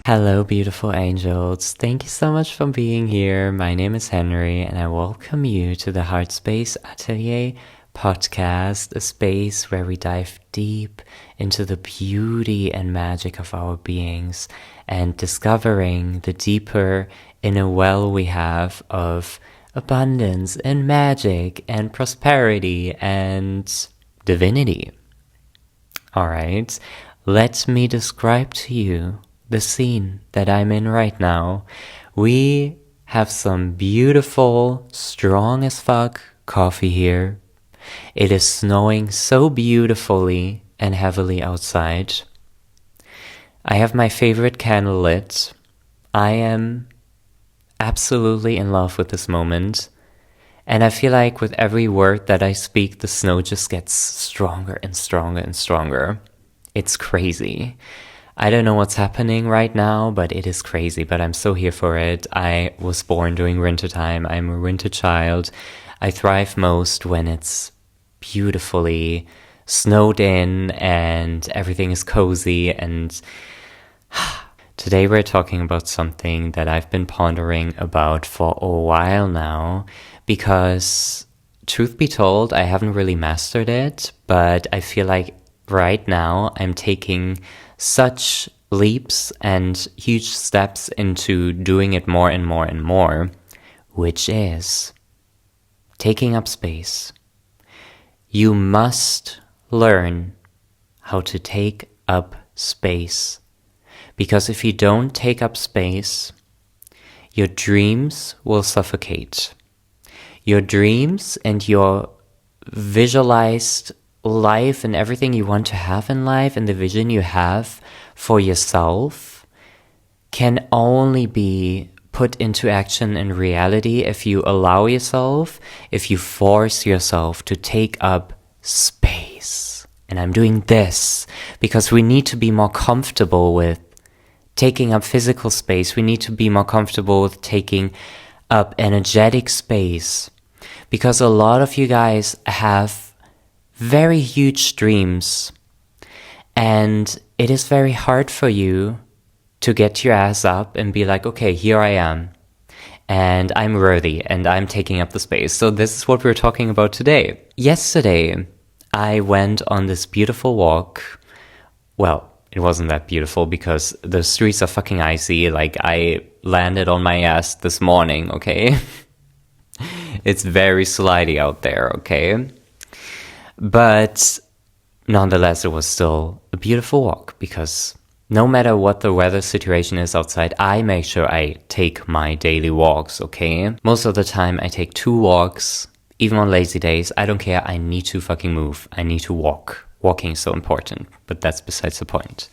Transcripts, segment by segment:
Hello, beautiful angels. Thank you so much for being here. My name is Henry, and I welcome you to the Heart Space Atelier podcast, a space where we dive deep into the beauty and magic of our beings and discovering the deeper inner well we have of abundance and magic and prosperity and divinity. All right, let me describe to you the scene that I'm in right now. We have some beautiful, strong as fuck coffee here. It is snowing so beautifully and heavily outside. I have my favorite candle lit. I am absolutely in love with this moment. And I feel like with every word that I speak, the snow just gets stronger and stronger and stronger. It's crazy. I don't know what's happening right now, but it is crazy, but I'm so here for it. I was born during winter time. I'm a winter child. I thrive most when it's beautifully snowed in and everything is cozy. And today we're talking about something that I've been pondering about for a while now, because truth be told, I haven't really mastered it, but I feel like right now I'm taking such leaps and huge steps into doing it more and more and more, which is taking up space. You must learn how to take up space, because if you don't take up space, your dreams will suffocate. Your dreams and your visualized life and everything you want to have in life and the vision you have for yourself can only be put into action in reality if you allow yourself, if you force yourself to take up space. And I'm doing this because we need to be more comfortable with taking up physical space. We need to be more comfortable with taking up energetic space, because a lot of you guys have very huge dreams, and it is very hard for you to get your ass up and be like, okay, here I am, and I'm worthy, and I'm taking up the space. So this is what we're talking about today. Yesterday, I went on this beautiful walk. Well, it wasn't that beautiful because the streets are fucking icy. Like, I landed on my ass this morning, okay? It's very slidey out there, okay? But nonetheless, it was still a beautiful walk, because no matter what the weather situation is outside, I make sure I take my daily walks, okay? Most of the time, I take 2 walks, even on lazy days. I don't care. I need to fucking move. I need to walk. Walking is so important, but that's besides the point.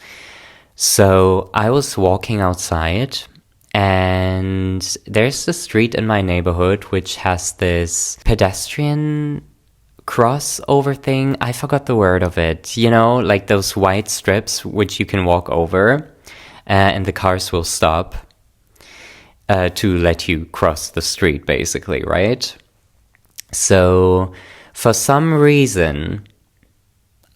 So I was walking outside, and there's a street in my neighborhood which has this pedestrian crossover thing. I forgot the word of it. You know, like those white strips which you can walk over, and the cars will stop to let you cross the street, basically, right? So for some reason,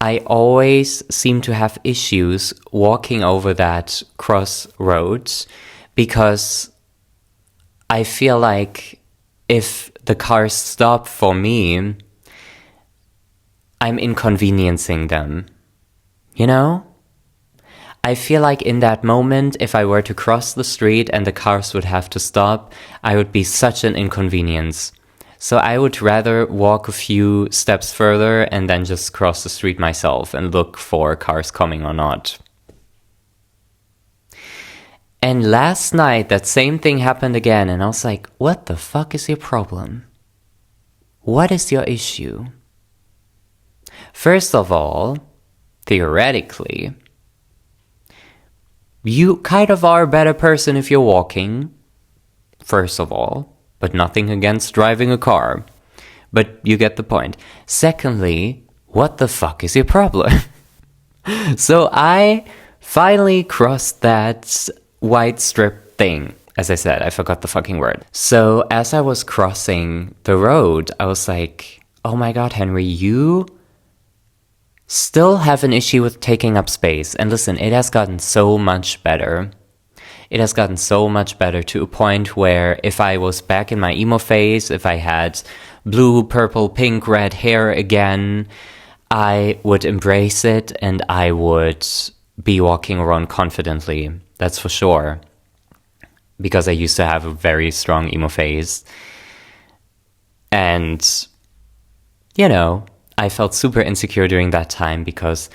I always seem to have issues walking over that crossroads, because I feel like if the cars stop for me, I'm inconveniencing them, you know? I feel like in that moment, if I were to cross the street and the cars would have to stop, I would be such an inconvenience. So I would rather walk a few steps further and then just cross the street myself and look for cars coming or not. And last night, that same thing happened again, and I was like, what the fuck is your problem? What is your issue? First of all, theoretically, you kind of are a better person if you're walking, first of all, but nothing against driving a car. But you get the point. Secondly, what the fuck is your problem? So I finally crossed that white strip thing. As I said, I forgot the fucking word. So as I was crossing the road, I was like, oh my god, Henry, you still have an issue with taking up space. And listen, it has gotten so much better. it has gotten so much better, to a point where if I was back in my emo phase, if I had blue, purple, pink, red hair again, I would embrace it and I would be walking around confidently. That's for sure. Because I used to have a very strong emo phase. And, you know, I felt super insecure during that time because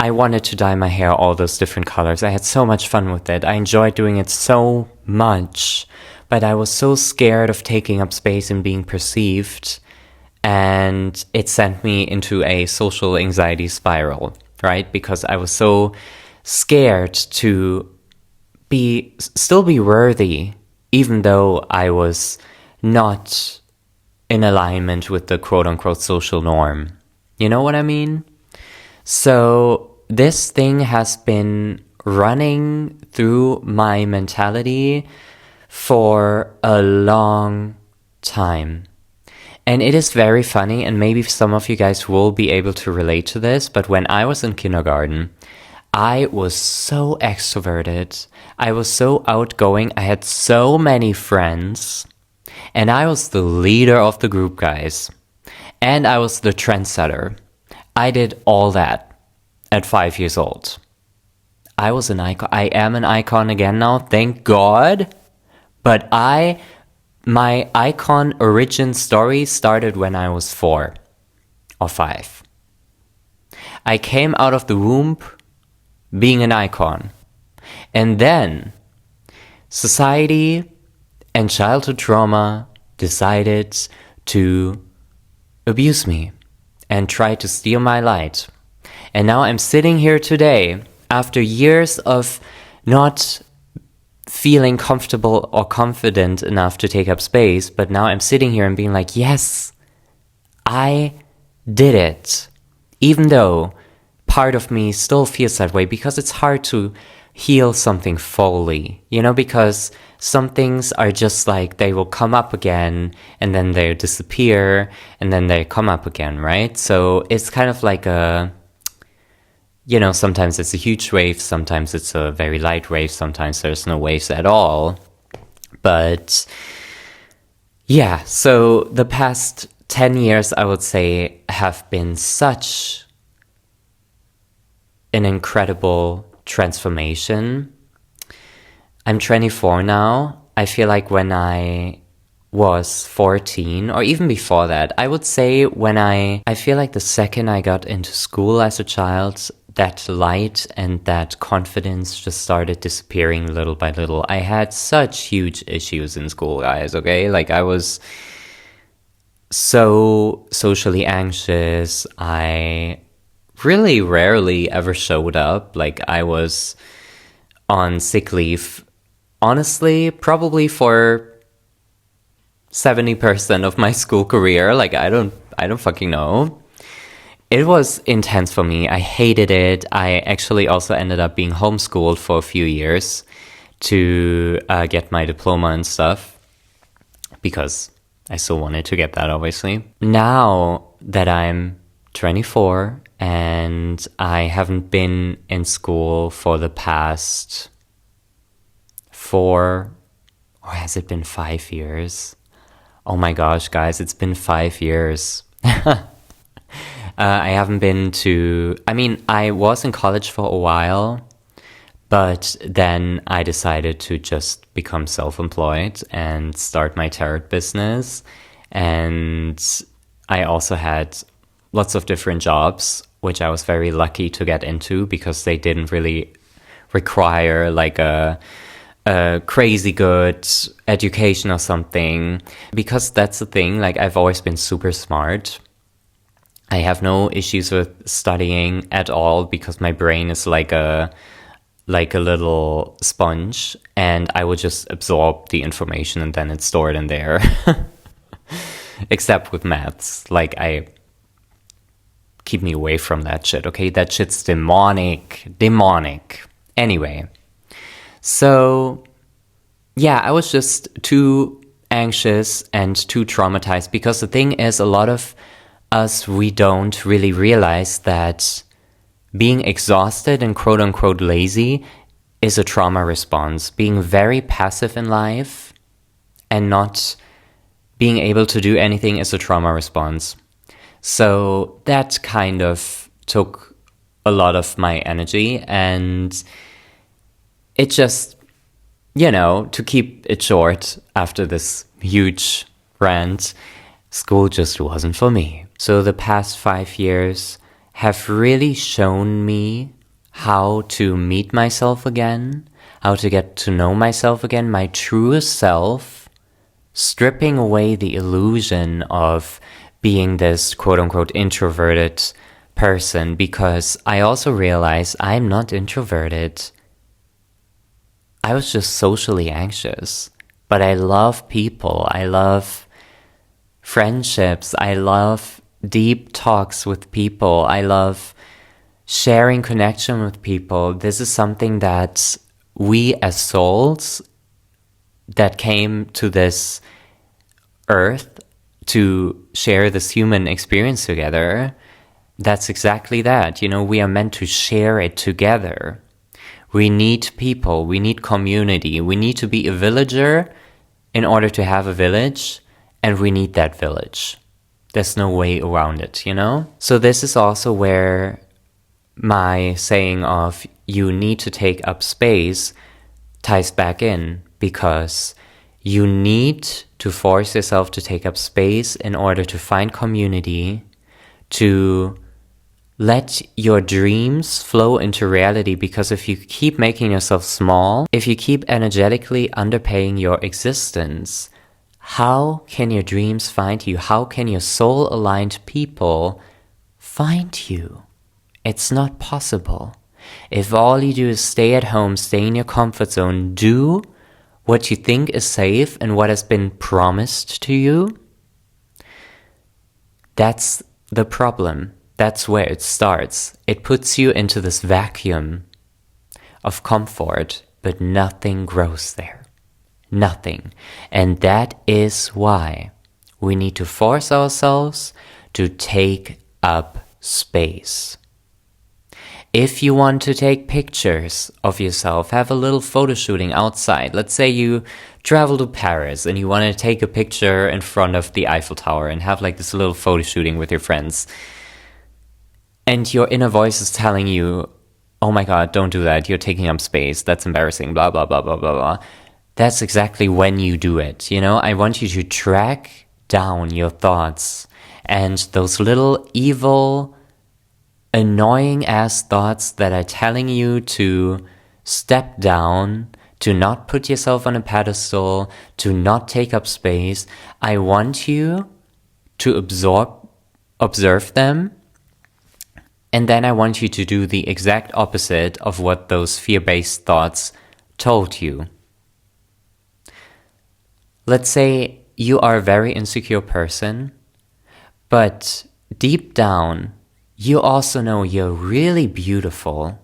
I wanted to dye my hair all those different colors. I had so much fun with it. I enjoyed doing it so much, but I was so scared of taking up space and being perceived, and it sent me into a social anxiety spiral, right? Because I was so scared to still be worthy, even though I was not in alignment with the quote-unquote social norm. You know what I mean? So this thing has been running through my mentality for a long time. And it is very funny, and maybe some of you guys will be able to relate to this, but when I was in kindergarten, I was so extroverted. I was so outgoing. I had so many friends. And I was the leader of the group, guys. And I was the trendsetter. I did all that at 5 years old. I was an icon. I am an icon again now, thank God. But my icon origin story started when I was 4 or 5. I came out of the womb being an icon. And then society and childhood trauma decided to abuse me and try to steal my light. And now I'm sitting here today after years of not feeling comfortable or confident enough to take up space, but now I'm sitting here and being like, yes, I did it. Even though part of me still feels that way, because it's hard to heal something fully, you know, because some things are just like they will come up again and then they disappear and then they come up again, right? So it's kind of like sometimes it's a huge wave, sometimes it's a very light wave, sometimes there's no waves at all. But yeah, so the past 10 years, I would say, have been such an incredible transformation. I'm 24 now. I feel like when I was 14, or even before that, I would say I feel like the second I got into school as a child, that light and that confidence just started disappearing little by little. I had such huge issues in school, guys, okay? Like, I was so socially anxious. I really rarely ever showed up. Like, I was on sick leave, honestly, probably for 70% of my school career. Like, I don't fucking know. It was intense for me. I hated it. I actually also ended up being homeschooled for a few years to get my diploma and stuff, because I still wanted to get that, obviously. Now that I'm 24 and I haven't been in school for the past 4, or has it been 5 years? Oh my gosh, guys, it's been 5 years. I haven't been I was in college for a while, but then I decided to just become self-employed and start my tarot business. And I also had lots of different jobs, which I was very lucky to get into because they didn't really require like a crazy good education or something. Because that's the thing, like, I've always been super smart. I have no issues with studying at all because my brain is like a little sponge, and I would just absorb the information and then it's stored in there. Except with maths, like, keep me away from that shit, okay? That shit's demonic. Anyway, so yeah, I was just too anxious and too traumatized, because the thing is, a lot of us, we don't really realize that being exhausted and quote-unquote lazy is a trauma response. Being very passive in life and not being able to do anything is a trauma response. So that kind of took a lot of my energy, and it just, to keep it short after this huge rant, school just wasn't for me. So the past 5 years have really shown me how to meet myself again, how to get to know myself again, my truest self, stripping away the illusion of being this quote-unquote introverted person, because I also realized I'm not introverted. I was just socially anxious, but I love people. I love friendships. I love deep talks with people. I love sharing connection with people. This is something that we as souls that came to this earth to share this human experience together, that's exactly that. We are meant to share it together. We need people, we need community, we need to be a villager in order to have a village, and we need that village. There's no way around it, So this is also where my saying of you need to take up space ties back in, because you need to force yourself to take up space in order to find community, to let your dreams flow into reality. Because if you keep making yourself small, if you keep energetically underpaying your existence, how can your dreams find you? How can your soul-aligned people find you? It's not possible. If all you do is stay at home, stay in your comfort zone, do what you think is safe and what has been promised to you, that's the problem. That's where it starts. It puts you into this vacuum of comfort, but nothing grows there. Nothing. And that is why we need to force ourselves to take up space. If you want to take pictures of yourself, have a little photo shooting outside. Let's say you travel to Paris and you want to take a picture in front of the Eiffel Tower and have like this little photo shooting with your friends. And your inner voice is telling you, oh my God, don't do that. You're taking up space. That's embarrassing, blah, blah, blah, blah, blah, blah. That's exactly when you do it. I want you to track down your thoughts and those little evil, annoying ass thoughts that are telling you to step down, to not put yourself on a pedestal, to not take up space. I want you to observe them, and then I want you to do the exact opposite of what those fear-based thoughts told you. Let's say you are a very insecure person, but deep down, you also know you're really beautiful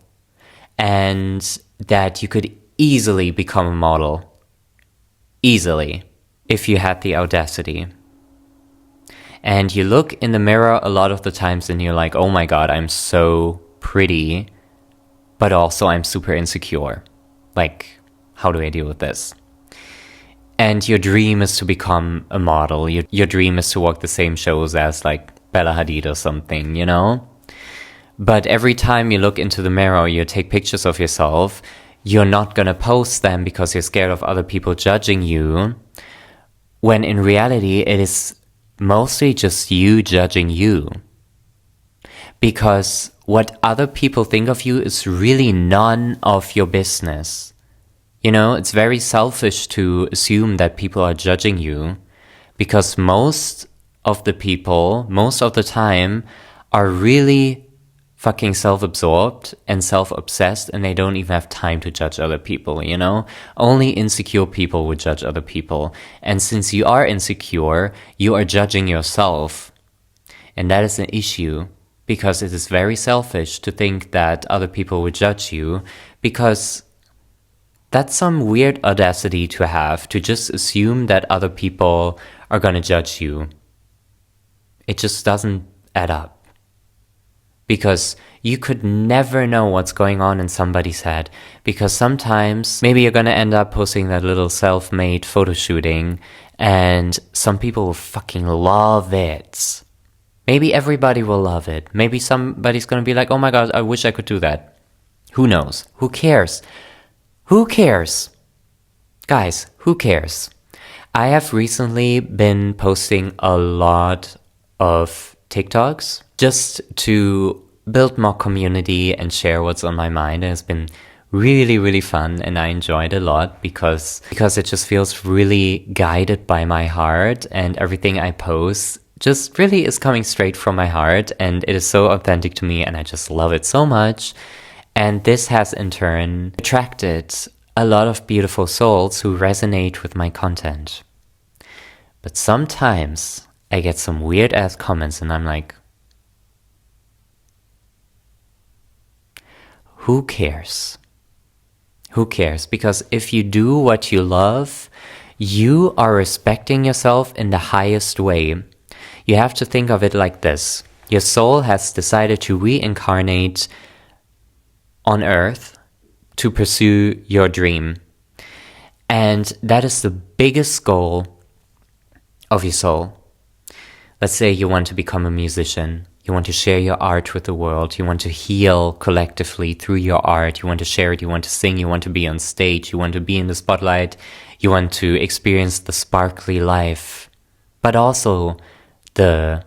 and that you could easily become a model. Easily, if you had the audacity. And you look in the mirror a lot of the times and you're like, oh my God, I'm so pretty, but also I'm super insecure. Like, how do I deal with this? And your dream is to become a model. Your dream is to walk the same shows as like Bella Hadid or something, But every time you look into the mirror, you take pictures of yourself, you're not gonna post them because you're scared of other people judging you, when in reality it is mostly just you judging you. Because what other people think of you is really none of your business. It's very selfish to assume that people are judging you, because most of the people, most of the time, are really fucking self-absorbed and self-obsessed, and they don't even have time to judge other people, Only insecure people would judge other people. And since you are insecure, you are judging yourself. And that is an issue, because it is very selfish to think that other people would judge you, because that's some weird audacity to have, to just assume that other people are gonna judge you. It just doesn't add up. because you could never know what's going on in somebody's head. Because sometimes maybe you're gonna end up posting that little self-made photo shooting and some people will fucking love it. Maybe everybody will love it. Maybe somebody's gonna be like, oh my god, I wish I could do that. Who knows? Who cares? Who cares? Guys, who cares? I have recently been posting a lot of TikToks just to build more community and share what's on my mind. And it's been really, really fun, and I enjoyed it a lot because it just feels really guided by my heart, and everything I post just really is coming straight from my heart, and it is so authentic to me, and I just love it so much. And this has in turn attracted a lot of beautiful souls who resonate with my content. But sometimes I get some weird ass comments and I'm like, who cares? Who cares? Because if you do what you love, you are respecting yourself in the highest way. You have to think of it like this. Your soul has decided to reincarnate on Earth to pursue your dream. And that is the biggest goal of your soul. Let's say you want to become a musician. You want to share your art with the world. You want to heal collectively through your art. You want to share it. You want to sing. You want to be on stage. You want to be in the spotlight. You want to experience the sparkly life, but also the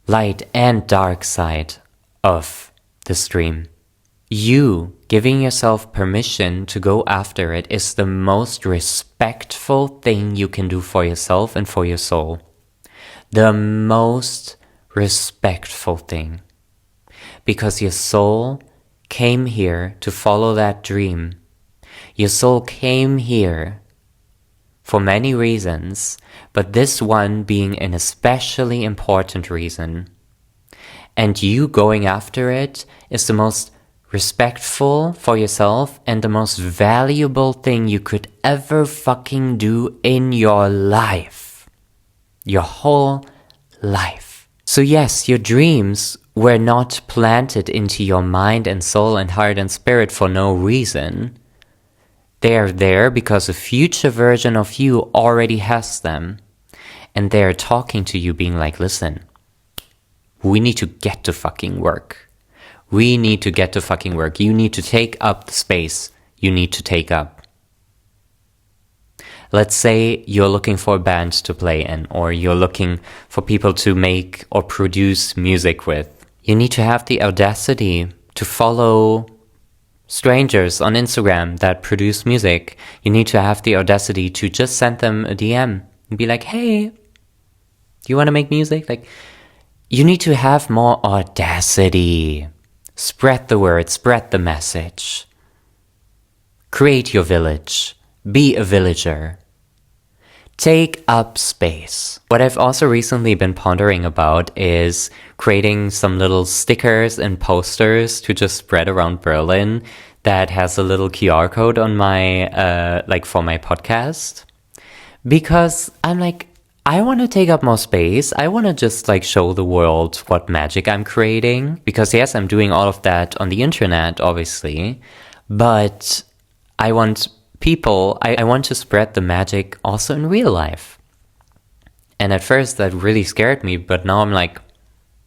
light and dark side of this dream. You giving yourself permission to go after it is the most respectful thing you can do for yourself and for your soul. The most respectful thing. Because your soul came here to follow that dream. Your soul came here for many reasons, but this one being an especially important reason. And you going after it is the most respectful for yourself and the most valuable thing you could ever fucking do in your life. Your whole life. So yes, your dreams were not planted into your mind and soul and heart and spirit for no reason. They are there because a future version of you already has them. And they're talking to you being like, listen, we need to get to fucking work. We need to get to fucking work. You need to take up the space you need to take up. Let's say you're looking for a band to play in, or you're looking for people to make or produce music with. You need to have the audacity to follow strangers on Instagram that produce music. You need to have the audacity to just send them a DM and be like, hey, do you want to make music? Like, you need to have more audacity. Spread the word, spread the message. Create your village. Be a villager. Take up space. What I've also recently been pondering about is creating some little stickers and posters to just spread around Berlin that has a little QR code on my, for my podcast. Because I'm like, I want to take up more space. I want to just show the world what magic I'm creating. Because yes, I'm doing all of that on the internet, obviously. But I want people, I want to spread the magic also in real life. And at first that really scared me, but now I'm like,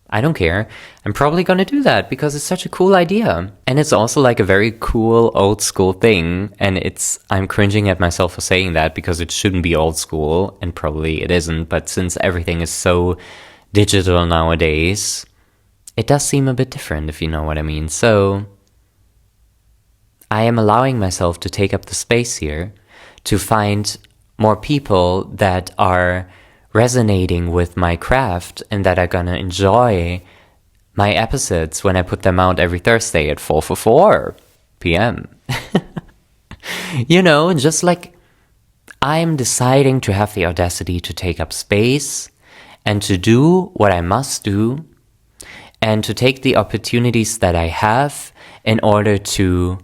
I don't care. I'm probably going to do that because it's such a cool idea. And it's also a very cool old school thing. And I'm cringing at myself for saying that because it shouldn't be old school, and probably it isn't. But since everything is so digital nowadays, it does seem a bit different, if you know what I mean. So I am allowing myself to take up the space here to find more people that are resonating with my craft and that are gonna enjoy my episodes when I put them out every Thursday at 4 p.m. You know, just I'm deciding to have the audacity to take up space and to do what I must do and to take the opportunities that I have in order to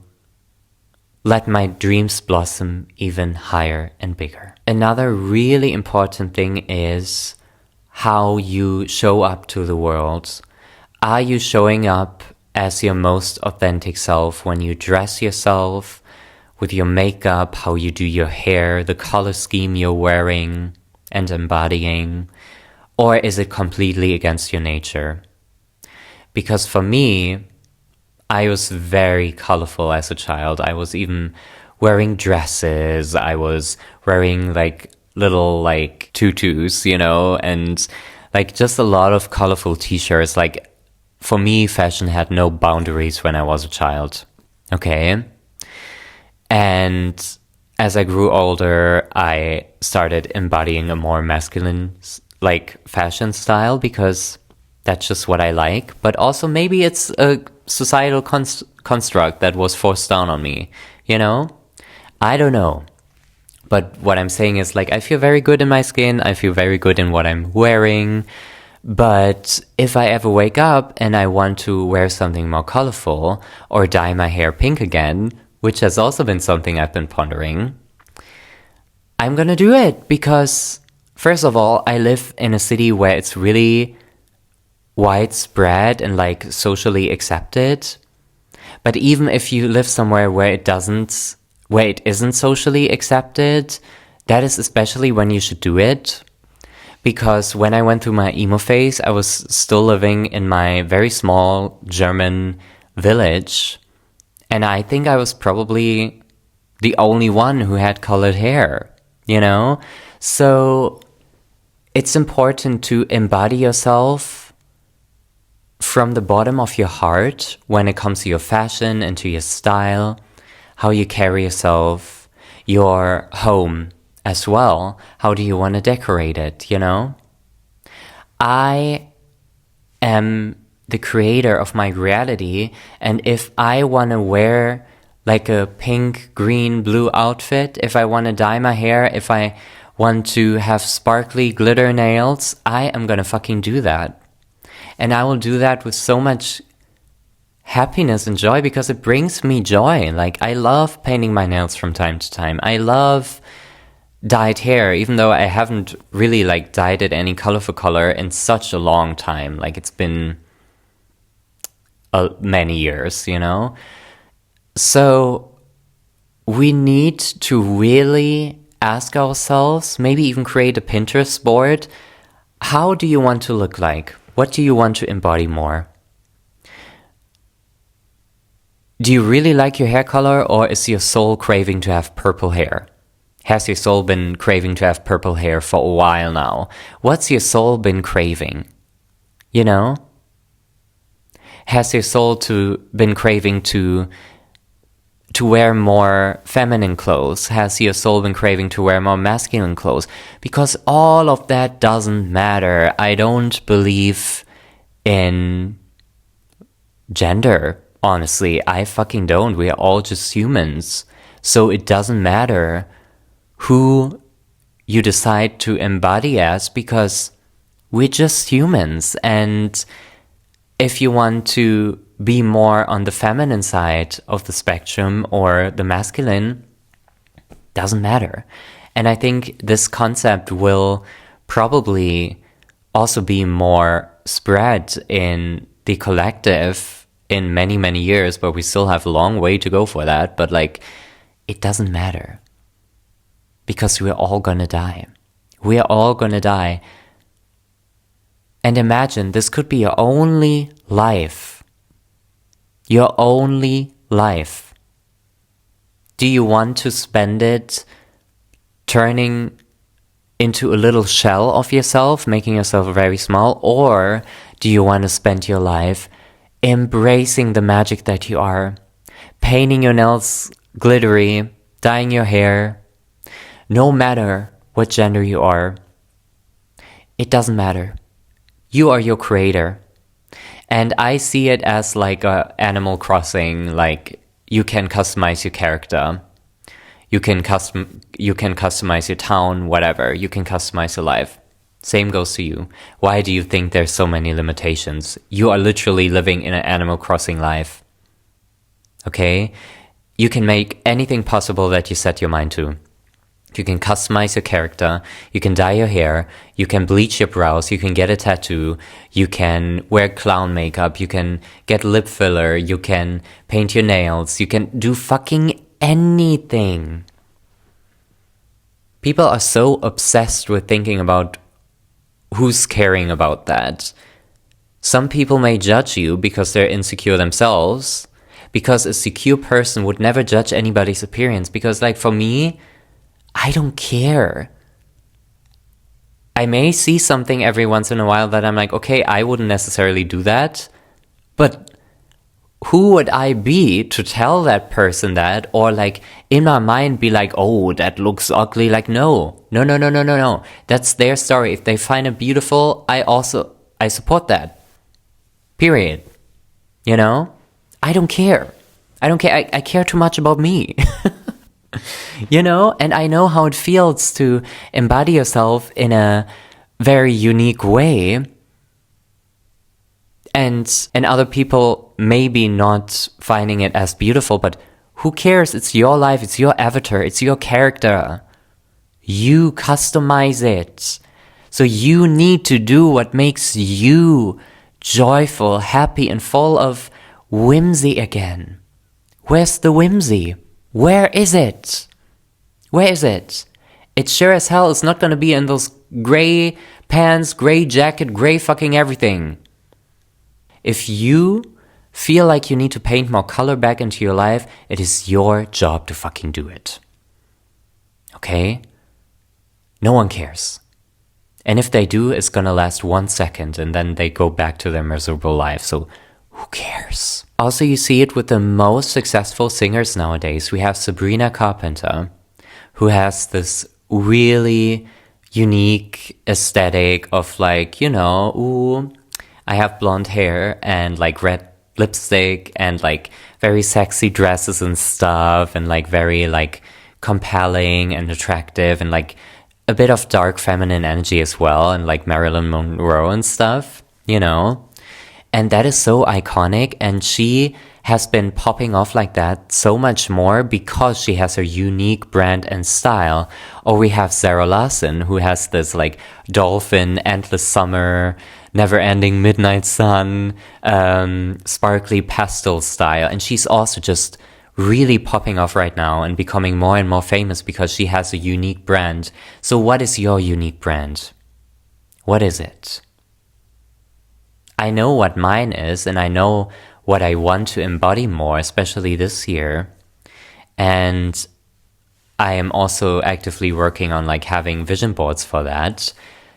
let my dreams blossom even higher and bigger. Another really important thing is how you show up to the world. Are you showing up as your most authentic self when you dress yourself with your makeup, how you do your hair, the color scheme you're wearing and embodying? Or is it completely against your nature? Because for me, I was very colorful as a child. I was even wearing dresses. I was wearing like little like tutus, and like just a lot of colorful t-shirts. Like for me, fashion had no boundaries when I was a child. Okay. And as I grew older, I started embodying a more masculine like fashion style because that's just what I like. But also maybe it's a societal construct that was forced down on me, I don't know. But what I'm saying is like I feel very good in my skin. I feel very good in what I'm wearing. But if I ever wake up and I want to wear something more colorful or dye my hair pink again, which has also been something I've been pondering, I'm gonna do it because, first of all, I live in a city where it's really widespread and like socially accepted. But even if you live somewhere where it isn't socially accepted, that is especially when you should do it. Because when I went through my emo phase, I was still living in my very small German village. And I think I was probably the only one who had colored hair, So it's important to embody yourself from the bottom of your heart when it comes to your fashion and to your style, how you carry yourself, your home as well. How do you want to decorate it, I am the creator of my reality, and if I want to wear like a pink, green, blue outfit, if I want to dye my hair, if I want to have sparkly glitter nails, I am gonna fucking do that. And I will do that with so much happiness and joy because it brings me joy. Like I love painting my nails from time to time. I love dyed hair, even though I haven't really like dyed it any colorful color in such a long time. Like it's been many years, So we need to really ask ourselves, maybe even create a Pinterest board. How do you want to look like? What do you want to embody more? Do you really like your hair color, or is your soul craving to have purple hair? Has your soul been craving to have purple hair for a while now? What's your soul been craving? Has your soul been craving to wear more feminine clothes? Has your soul been craving to wear more masculine clothes? Because all of that doesn't matter. I don't believe in gender, honestly. I fucking don't. We are all just humans. So it doesn't matter who you decide to embody as, because we're just humans. And if you want to be more on the feminine side of the spectrum or the masculine, doesn't matter. And I think this concept will probably also be more spread in the collective in many, many years, but we still have a long way to go for that. But like, it doesn't matter because we're all gonna die. We are all gonna die. And imagine this could be your only life. Your only life. Do you want to spend it turning into a little shell of yourself, making yourself very small? Or do you want to spend your life embracing the magic that you are, painting your nails glittery, dyeing your hair, no matter what gender you are? It doesn't matter. You are your creator. And I see it as like a Animal Crossing, like you can customize your character. You can customize your town, whatever. You can customize your life. Same goes to you. Why do you think there's so many limitations? You are literally living in an Animal Crossing life. Okay? You can make anything possible that you set your mind to. You can customize your character, you can dye your hair, you can bleach your brows, you can get a tattoo, you can wear clown makeup, you can get lip filler, you can paint your nails, you can do fucking anything. People are so obsessed with thinking about who's caring about that. Some people may judge you because they're insecure themselves, because a secure person would never judge anybody's appearance, because like for me, I don't care. I may see something every once in a while that I'm like, okay, I wouldn't necessarily do that, but who would I be to tell that person that, or like in my mind be like, oh, that looks ugly? Like, no. That's their story. If they find it beautiful, I support that. Period. You know? I don't care. I care too much about me. You know? And I know how it feels to embody yourself in a very unique way. And other people maybe not finding it as beautiful, but who cares? It's your life, it's your avatar, it's your character. You customize it. So you need to do what makes you joyful, happy, and full of whimsy again. Where's the whimsy? Where is it? Where is it? It sure as hell is not gonna be in those gray pants, gray jacket, gray fucking everything. If you feel like you need to paint more color back into your life, it is your job to fucking do it. Okay? No one cares. And if they do, it's gonna last 1 second and then they go back to their miserable life. So who cares? Also, you see it with the most successful singers nowadays. We have Sabrina Carpenter, who has this really unique aesthetic of like, you know, ooh, I have blonde hair and like red lipstick and like very sexy dresses and stuff and like very like compelling and attractive and like a bit of dark feminine energy as well, and like Marilyn Monroe and stuff, you know? And that is so iconic, and she has been popping off like that so much more because she has her unique brand and style. Or we have Sarah Larson, who has this like dolphin, endless summer, never-ending midnight sun, sparkly pastel style, and she's also just really popping off right now and becoming more and more famous because she has a unique brand. So what is your unique brand? What is it? I know what mine is, and I know what I want to embody more, especially this year. And I am also actively working on like having vision boards for that,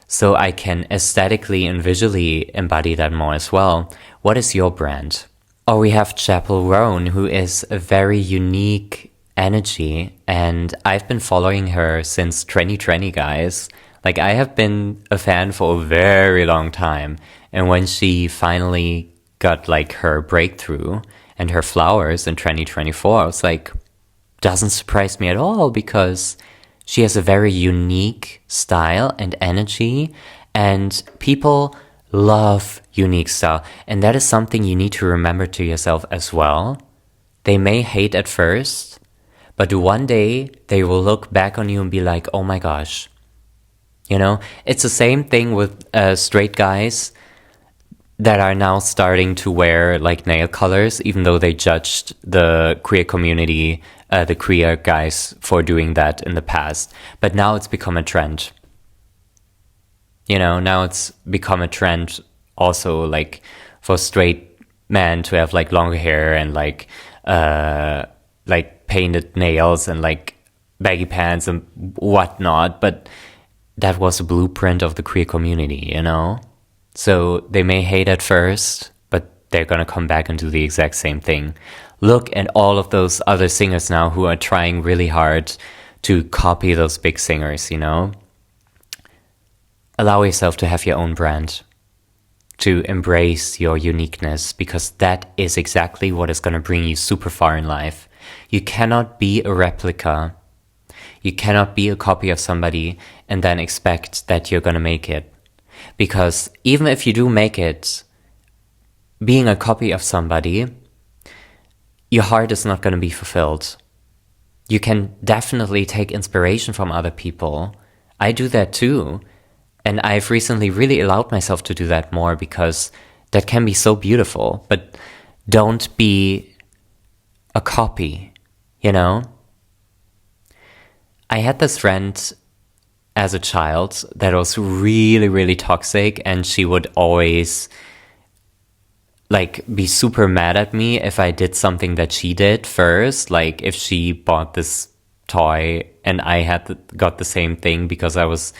so I can aesthetically and visually embody that more as well. What is your brand? Or we have Chapel Roan, who is a very unique energy, and I've been following her since 2020, guys. Like, I have been a fan for a very long time, and when she finally got like her breakthrough and her flowers in 2024, I was like, doesn't surprise me at all, because she has a very unique style and energy, and people love unique style. And that is something you need to remember to yourself as well. They may hate at first, but one day they will look back on you and be like, oh my gosh. You know, it's the same thing with straight guys that are now starting to wear like nail colors, even though they judged the queer community, the queer guys, for doing that in the past. But now it's become a trend. You know, now it's become a trend also like for straight men to have like longer hair and like painted nails and like baggy pants and whatnot. But that was a blueprint of the queer community, you know? So they may hate at first, but they're gonna come back and do the exact same thing. Look at all of those other singers now who are trying really hard to copy those big singers, you know? Allow yourself to have your own brand, to embrace your uniqueness, because that is exactly what is going to bring you super far in life. You cannot be a replica. You cannot be a copy of somebody and then expect that you're going to make it. Because even if you do make it, being a copy of somebody, your heart is not going to be fulfilled. You can definitely take inspiration from other people. I do that too. And I've recently really allowed myself to do that more because that can be so beautiful. But don't be a copy, you know? I had this friend as a child that was really, really toxic, and she would always like be super mad at me if I did something that she did first. Like if she bought this toy and I got the same thing because I was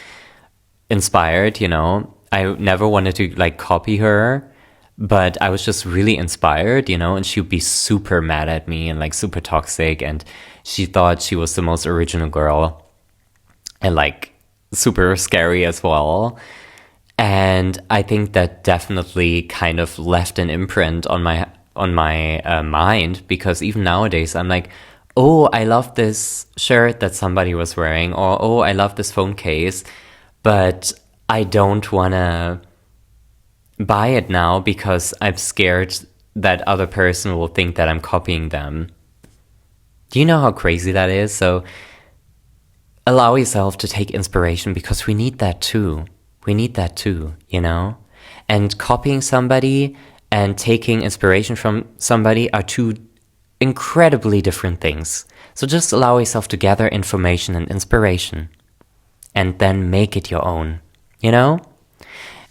inspired, you know. I never wanted to like copy her, but I was just really inspired, you know, and she would be super mad at me and like super toxic, and she thought she was the most original girl and like super scary as well. And I think that definitely kind of left an imprint on my mind, because even nowadays I'm like, oh, I love this shirt that somebody was wearing, or oh, I love this phone case, but I don't want to buy it now because I'm scared that other person will think that I'm copying them. Do you know how crazy that is? So allow yourself to take inspiration, because we need that too. We need that too, you know? And copying somebody and taking inspiration from somebody are two incredibly different things. So just allow yourself to gather information and inspiration and then make it your own, you know?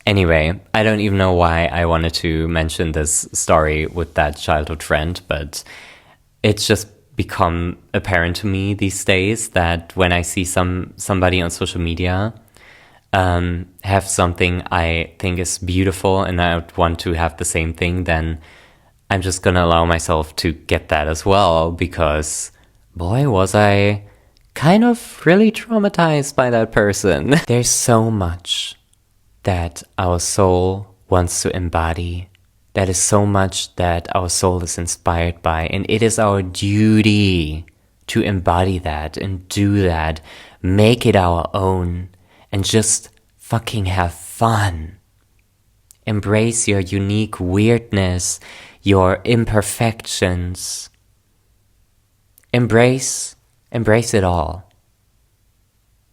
Anyway, I don't even know why I wanted to mention this story with that childhood friend, but it's just become apparent to me these days that when I see somebody on social media have something I think is beautiful and I would want to have the same thing, then I'm just gonna allow myself to get that as well, because boy, was I kind of really traumatized by that person. There's so much that our soul wants to embody. That is so much that our soul is inspired by, and it is our duty to embody that and do that, make it our own, and just fucking have fun. Embrace your unique weirdness, your imperfections. Embrace it all.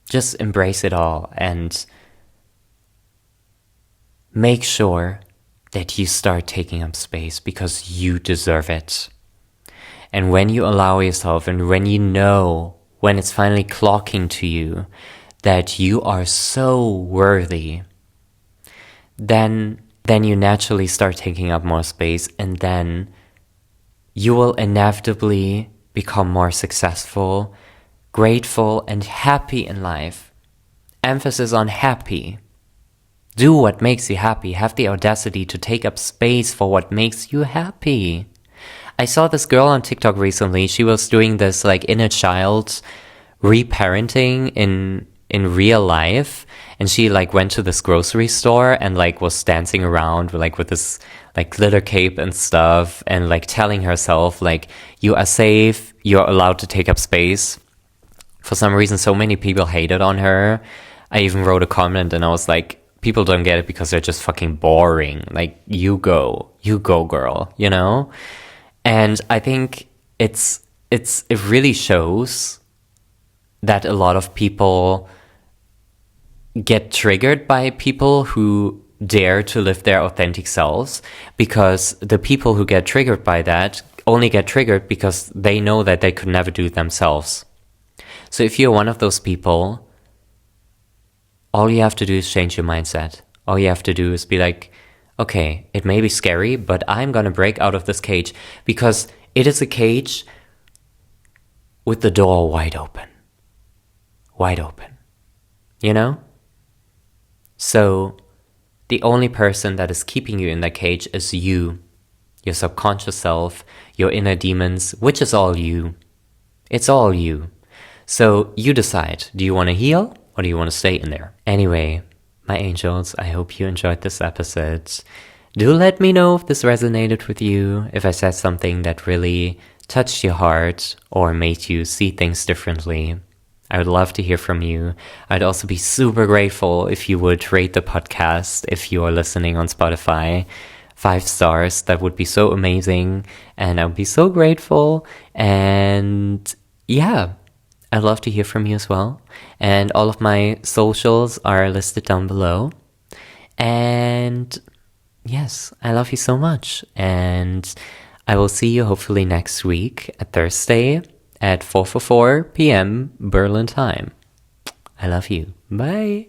Just embrace it all, and make sure that you start taking up space, because you deserve it. And when you allow yourself, and when you know, when it's finally clocking to you that you are so worthy, then you naturally start taking up more space, and then you will inevitably become more successful, grateful, and happy in life. Emphasis on happy. Do what makes you happy. Have the audacity to take up space for what makes you happy. I saw this girl on TikTok recently. She was doing this like inner child reparenting in real life, and she like went to this grocery store and like was dancing around with this like glitter cape and stuff, and like telling herself like, you are safe, you're allowed to take up space. For some reason, so many people hated on her. I even wrote a comment and I was like, people don't get it because they're just fucking boring. Like, you go girl, you know? And I think it really shows that a lot of people get triggered by people who dare to live their authentic selves, because the people who get triggered by that only get triggered because they know that they could never do it themselves. So if you're one of those people, all you have to do is change your mindset. All you have to do is be like, okay, it may be scary, but I'm gonna break out of this cage, because it is a cage with the door wide open. Wide open. You know? So the only person that is keeping you in that cage is you, your subconscious self, your inner demons, which is all you. It's all you. So you decide, do you want to heal or do you want to stay in there? Anyway, my angels, I hope you enjoyed this episode. Do let me know if this resonated with you, if I said something that really touched your heart or made you see things differently. I would love to hear from you. I'd also be super grateful if you would rate the podcast if you are listening on Spotify. 5 stars, that would be so amazing, and I would be so grateful. And yeah, I'd love to hear from you as well. And all of my socials are listed down below. And yes, I love you so much. And I will see you hopefully next week at Thursday at 4 p.m. Berlin time. I love you. Bye.